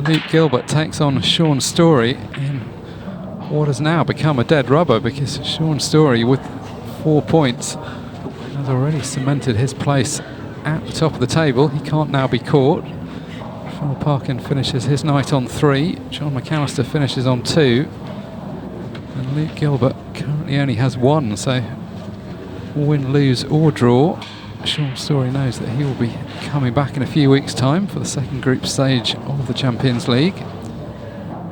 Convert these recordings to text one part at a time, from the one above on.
Luke Gilbert takes on Shaun Storry in what has now become a dead rubber, because Shaun Storry, with 4 points, has already cemented his place at the top of the table. He can't now be caught. Phil Parkin finishes his night on 3. John McAllister finishes on 2. And Luke Gilbert currently only has 1, so win, lose or draw, Shaun Storry knows that he will be coming back in a few weeks' time for the second group stage of the Champions League.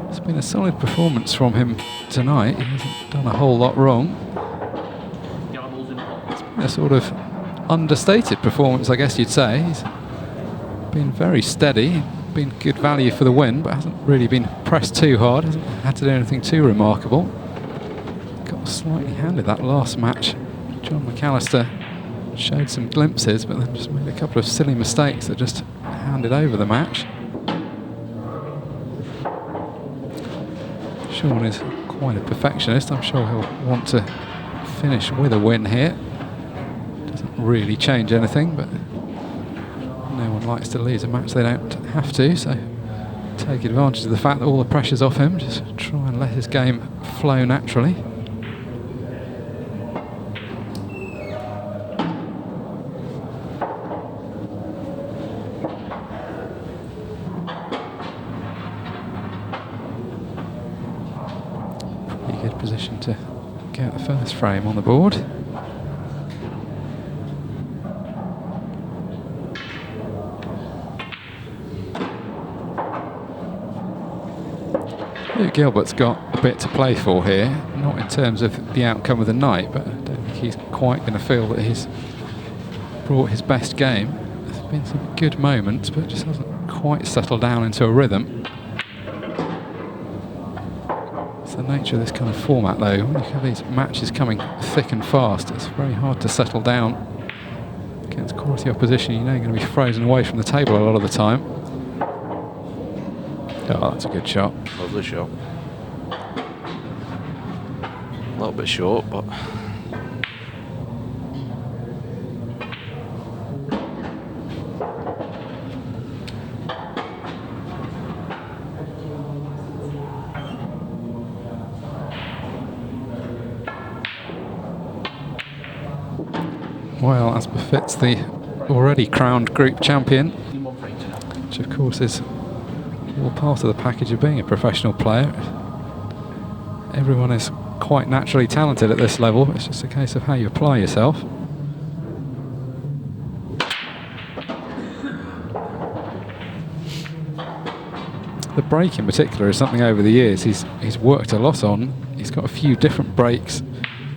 It's been a solid performance from him tonight. He hasn't done a whole lot wrong. It's been a sort of understated performance, I guess you'd say. He's been very steady, been good value for the win, but hasn't really been pressed too hard, hasn't had to do anything too remarkable. Got slightly handed that last match. John McAllister showed some glimpses, but then just made a couple of silly mistakes that just handed over the match. Shaun is quite a perfectionist. I'm sure he'll want to finish with a win here. Doesn't really change anything, but no one likes to lose a match they don't have to, so take advantage of the fact that all the pressure's off him. Just try and let his game flow naturally. Good position to get the first frame on the board. Luke Gilbert's got a bit to play for here, not in terms of the outcome of the night, but I don't think he's quite going to feel that he's brought his best game. There's been some good moments, but just hasn't quite settled down into a rhythm. The nature of this kind of format, though, when you have these matches coming thick and fast, it's very hard to settle down against quality opposition. You know you're going to be frozen away from the table a lot of the time. Oh, that's a good shot. Lovely shot. A little bit short, but well, as befits the already crowned group champion, which of course is all part of the package of being a professional player. Everyone is quite naturally talented at this level. It's just a case of how you apply yourself. The break in particular is something over the years he's worked a lot on. He's got a few different breaks.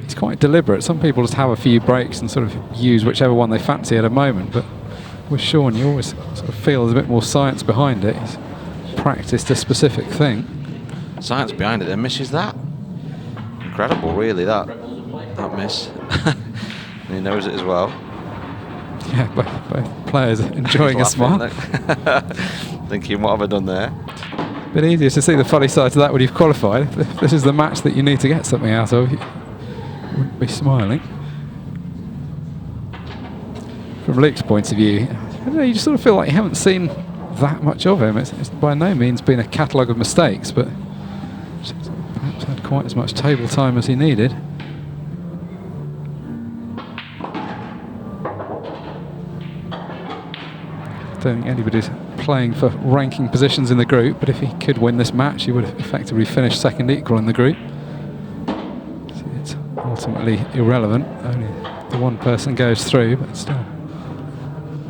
He's quite deliberate. Some people just have a few breaks and sort of use whichever one they fancy at a moment, but with Shaun you always sort of feel there's a bit more science behind it. He's practiced a specific thing. Science behind it, then misses that. Incredible, really, that miss. And he knows it as well. Yeah, both players enjoying a smile. Thinking, what have I done there? A bit easier to see the funny side to that when you've qualified. If this is the match that you need to get something out of, you wouldn't be smiling. From Luke's point of view, I don't know, you just sort of feel like you haven't seen that much of him. It's by no means been a catalogue of mistakes, but perhaps had quite as much table time as he needed. I don't think anybody's playing for ranking positions in the group, but if he could win this match, he would effectively finish second equal in the group. So it's ultimately irrelevant. Only the one person goes through, but still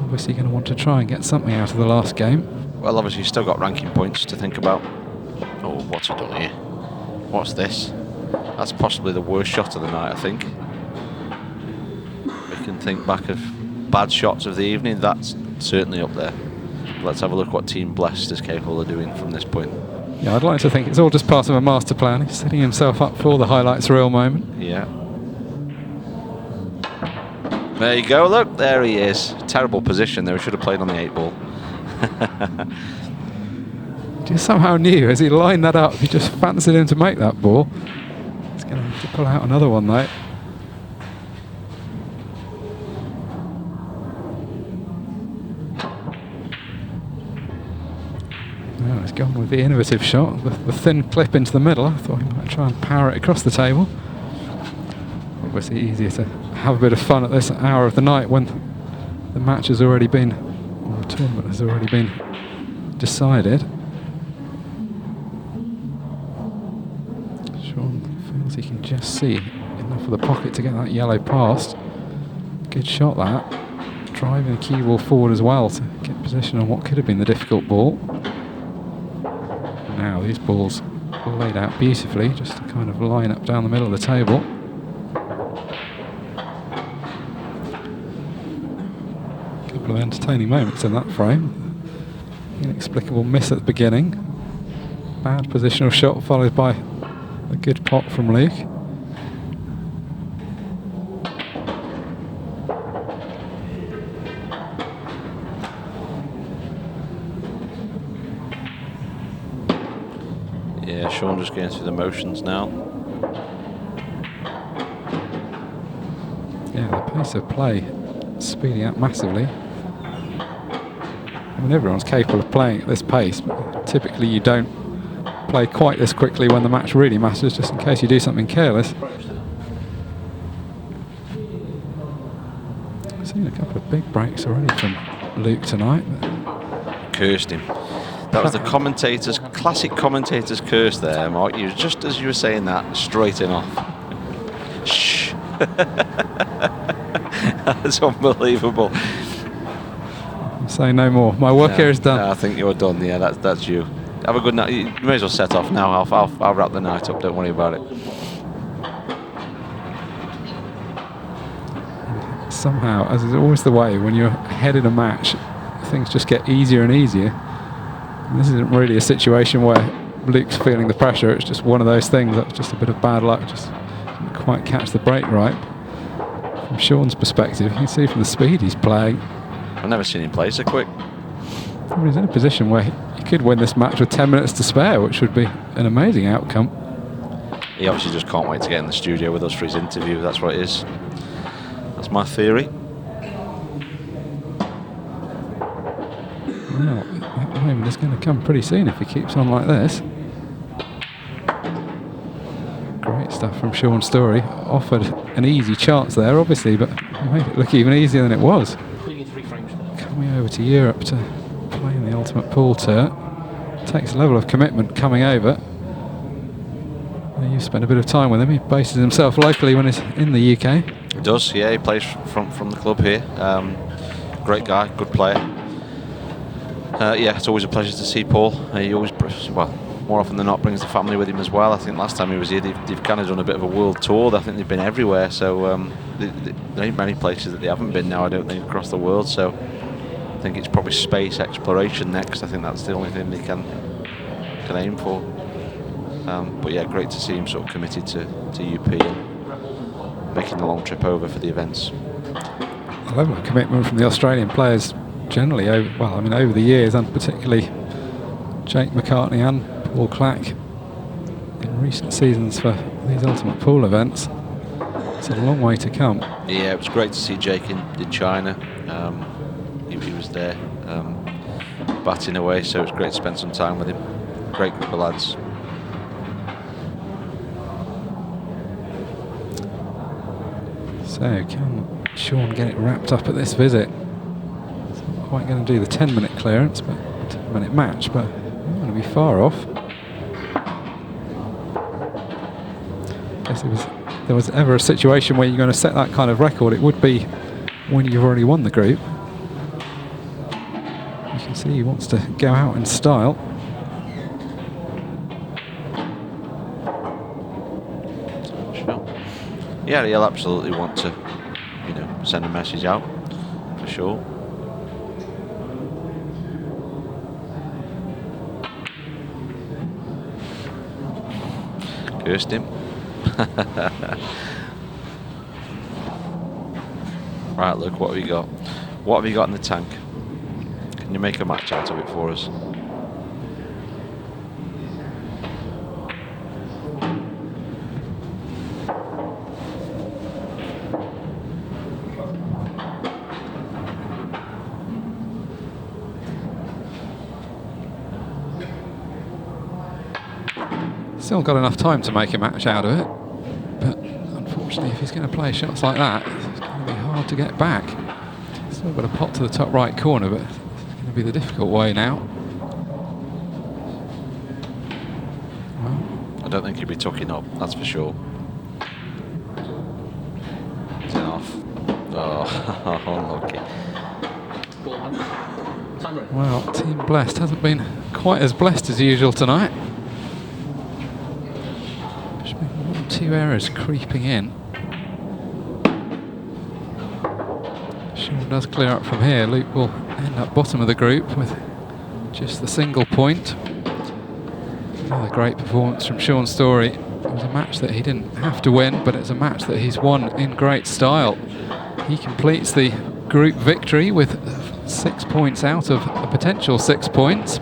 obviously going to want to try and get something out of the last game. Well, obviously, you've still got ranking points to think about. Oh, what's he done here? What's this? That's possibly the worst shot of the night, I think. We can think back of bad shots of the evening. That's certainly up there. Let's have a look what Team Blessed is capable of doing from this point. Yeah, I'd like to think it's all just part of a master plan. He's setting himself up for the highlights reel moment. Yeah. There you go, look, there he is. Terrible position there, he should have played on the 8 ball. Just somehow knew as he lined that up, he just fancied him to make that ball. He's going to have to pull out another one though. gone with the innovative shot, the thin clip into the middle. I thought he might try and power it across the table. Obviously easier to have a bit of fun at this hour of the night when the match has already been, or the tournament has already been decided. Shaun feels he can just see enough of the pocket to get that yellow past. Good shot that. Driving the cue ball forward as well to get position on what could have been the difficult ball. Now these balls are laid out beautifully, just to kind of line up down the middle of the table. A couple of entertaining moments in that frame. Inexplicable miss at the beginning. Bad positional shot followed by a good pot from Luke. Yeah, Shaun just going through the motions now. Yeah, the pace of play speeding up massively. I mean, everyone's capable of playing at this pace, but typically you don't play quite this quickly when the match really matters, just in case you do something careless. I've seen a couple of big breaks already from Luke tonight. Cursed him. That was the commentator's, classic commentator's curse there, Mark. You just as you were saying that, straight in off. Shh. That's unbelievable. Say no more. My work here is done. I think you're done. Yeah, that's you. Have a good night. You may as well set off now. I'll wrap the night up. Don't worry about it. Somehow, as is always the way, when you're ahead in a match, things just get easier and easier. And this isn't really a situation where Luke's feeling the pressure. It's just one of those things. That's just a bit of bad luck. Just didn't quite catch the break right. From Shaun's perspective, you can see from the speed he's playing. I've never seen him play so quick. Well, he's in a position where he could win this match with 10 minutes to spare, which would be an amazing outcome. He obviously just can't wait to get in the studio with us for his interview. That's what it is. That's my theory. Well, that moment is going to come pretty soon if he keeps on like this. Great stuff from Shaun Storry. Offered an easy chance there, obviously, but made it look even easier than it was. Coming over to Europe to play in the Ultimate Pool Tour takes a level of commitment coming over. You've spent a bit of time with him. He bases himself locally when he's in the UK. He does, yeah. He plays from the club here. Great guy, good player. Yeah, it's always a pleasure to see Paul. He always, well, more often than not, brings the family with him as well. I think last time he was here, they've kind of done a bit of a world tour. I think they've been everywhere, so there ain't many places that they haven't been now, I don't think, across the world. So I think it's probably space exploration next. I think that's the only thing they can aim for. But yeah, great to see him sort of committed to UP and making the long trip over for the events. A level of commitment from the Australian players generally, over the years, and particularly Jake McCartney and Paul Clack in recent seasons for these Ultimate Pool events. It's a long way to come. Yeah, it was great to see Jake in China. He was there batting away, so it was great to spend some time with him. Great group of lads. So can Shaun get it wrapped up at this visit? It's not quite going to do the 10-minute clearance, but 10-minute match, but not going to be far off. Guess if there was ever a situation where you're going to set that kind of record, it would be when you've already won the group. You can see he wants to go out in style. Yeah, he'll absolutely want to, send a message out, for sure. Cursed him. Right, look, what have you got? What have you got in the tank? Can you make a match out of it for us? Still got enough time to make a match out of it, but unfortunately, if he's going to play shots like that, it's going to be hard to get back. Still got a pot to the top right corner, but it's going to be the difficult way now. I don't think he'll be tucking up, that's for sure. It's enough. Oh, unlucky. Well, Team Blessed hasn't been quite as blessed as usual tonight. There's been 1 or 2 errors creeping in. Shaun does clear up from here. Luke will end up bottom of the group with just the single point. Another great performance from Shaun Storry. It was a match that he didn't have to win, but it's a match that he's won in great style. He completes the group victory with 6 points out of a potential 6 points.